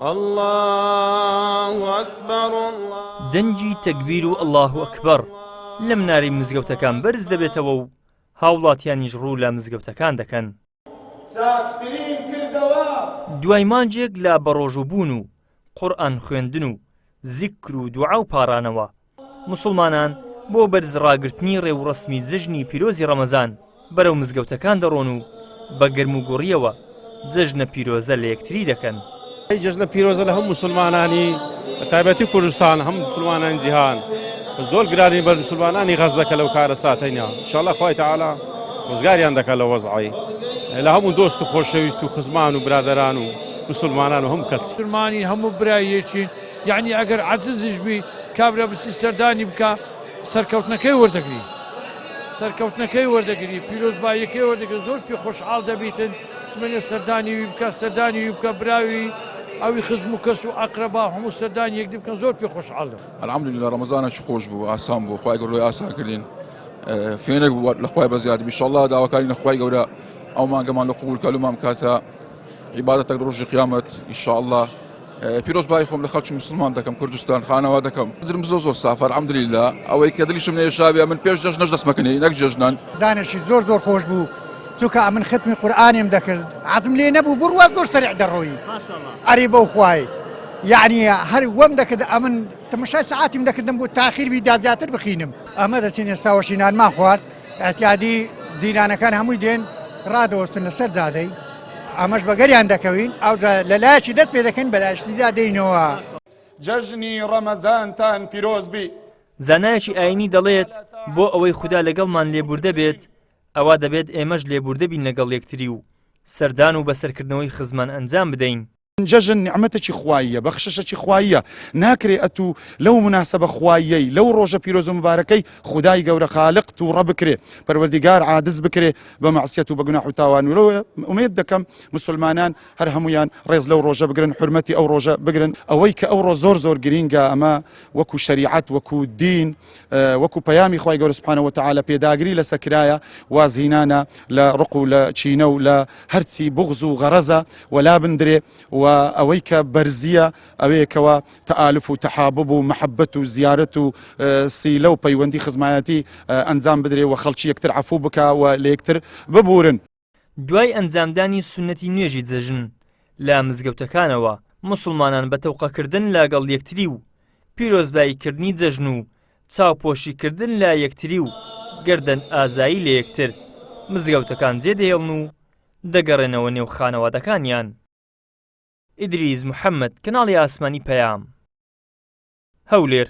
الله أكبر دەنجی تەکبیر و الله ئەکبەر لە مناری مزگەوتەکان بەرز دەبێتەوە و هاوڵاتیانیش ڕوو لە مزگەوتەکان دەکەن. دوای مانجێک لە بەڕۆژوبوون و قورئان خوێندن و زیکر و دوعا و پارانەوە موسڵمانان بۆ بەرز ڕاگرتنی ڕێوڕەسمی جژنی پیرۆزی ڕەمەزان بەرەو مزگەوتەکان دەڕۆن و بە گەرم و گوڕیەوە جژنە پیرۆزە لە یەکتری دەکەن. جژنە پیرۆزە لە هەموو موسڵمانانی تایبەتی کوردستان هەموو موسڵمانانی جیهان زۆر گرانی بەر موسڵمانانی غەز دەکە لەو کارە ساتەینە ئینشاءڵڵا خوای تەعالا ڕزگاریان دەکات لە وەزعی لە هەموو دۆست و خۆشەویست و خزمان و برادەران و مسلمانان و هەموو کەس مسلمانی هەموو برایەکین یعنی ئەگەر عەجزیش بی کابرا بچی سەردانی بکە سەرکەوتنەکەی وەردەگری سەرکەوتنەکەی وەردەگری پیرۆزباییەکەی وەردەگری زۆر پێ خۆشحاڵ دەبیتن سمێنێ سەردانی وی بکە سەردانی وی بکە براوی ئەوی خزم و کەس و ئەقرەبا هەموو سەردانی یەک بکەن زۆر پێ خۆشحاڵ دەبن. الحەمدوللیلا ڕەمەزانێکی خۆش بوو ئاسان بوو خوای گەورە ئاساکردین فێنێک بوو لە خوای بەزیاد ئینشاءڵڵا داواکاری لە خوای گەورە ئەو مانگەمان لە قبول کەلومان کاتە عیبادەتێک ڕۆژی قیامەت ئینشاءڵڵا پیرۆزبایی خۆم لە خەڵکی موسڵمان دەکەم کوردستان خانەوا دەکەم دڵم زۆر سافە الحەمدوللیلا ئەوەی کە دڵیشم نێشابێ من پێش جەژنەش دەستمەکەنی نەک جەژنان زانشی زۆر خۆش بوو چونکە ئەمن ختمی قورئانیم دەکرد عەزم لێ نەبوو بڕوا زۆر سەریع دەڕۆیی ئەری بەو خوای یعنی هەر وەم دەکرد ئەمن تەماشای سەعاتیم دەکردم بۆ تاخیر ویدا زیاتر بخینم ئەمە دەچین ئێستا وەشینانمان خوارد ئەتیادی دینانەکان هەمووی دێن ڕادەوەستن لەسەر جادەی ئەمەش بەگەریان دەکەوین ئەو لەلایەکی دەست پێ دەکەین بەلایشتیدا دێینەوە. جەژنی ڕەمەزانتان پیرۆز بی. زانایەکی ئاینی دەڵێت بۆ ئەوەی خوددا لەگەڵمان لێبوردە بێت ئەوا دەبێت ئێمەش لێبوردە بین لەگەڵ یەکتری و سەردان و بەسەرکردنەوەی خزمان ئەنجام بدەین. جەژن نیعمەتێکی خواییە بەخششێکی خواییە ناکرێ ئەتوو لەو مناسبە خواییەی لەو ڕۆژە پیرۆز و مبارەکەی خودای گەورە خالق تووڕە بکرێ پەروەردیگار عادز بکرێ بە مەعسیەت و بە گوناح و تاوان و لەوە ئومێد دەکەم مسلمانان هەر هەمویان ڕێز لەو ڕۆژە بگرن حورمەتی ئەو ڕۆژە بگرن ئەوەی کە ئەو ڕۆژ زۆر گرینگە ئەمە وەکو شەریعەت وەکو دین وەکو پەیامی خوای گەورە سوبحانەهو وتەعالا پێداگری لە سەکرایە وازهینانە لە ڕق و لە چینە و لە هەرچی بغز و غەرەزە وەلا بندرێ و ئەوەی کە بەرزیە ئەوەیەکەوە تەئالف و تەحابب و مەحەبەت و زیارەت و سیلە و پەیوەندی خزمایەتی ئەنجام بدرێ و خەڵکی یەکتر عەفوو بکا و لە یەکتر ببورن. دوای ئەنجامدانی سونەتی نوێژی جەژن لە مزگەوتەکانەوە موسڵمانان بە تەوقەکردن لەگەڵ یەکتری و پیرۆزباییکردنی جەژن و چاوپۆشیکردن لە یەکتری و گەردەن ئازایی لە یەکتر مزگەوتەکان جێدەهێڵن و دەگەڕێنەوە نێو خانەوادەکانیان. ئیدریس محەممەد کەناڵی ئاسمانی پەیام هەولێر.